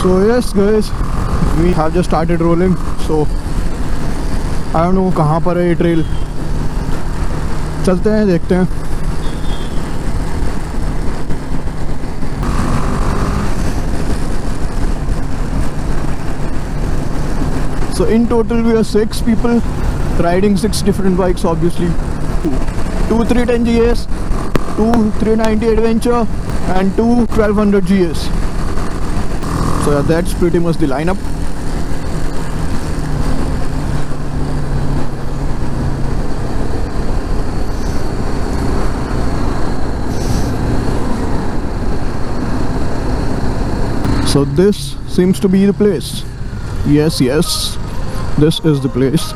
So yes guys, we have just started rolling. So I don't know कहाँ पर है ये ट्रेल. चलते हैं देखते हैं. So in total we are 6 people riding 6 different bikes obviously. Two 310GS, two 390 Adventure and two 1200GS. So yeah, that's pretty much the lineup. So this seems to be the place. Yes, this is the place.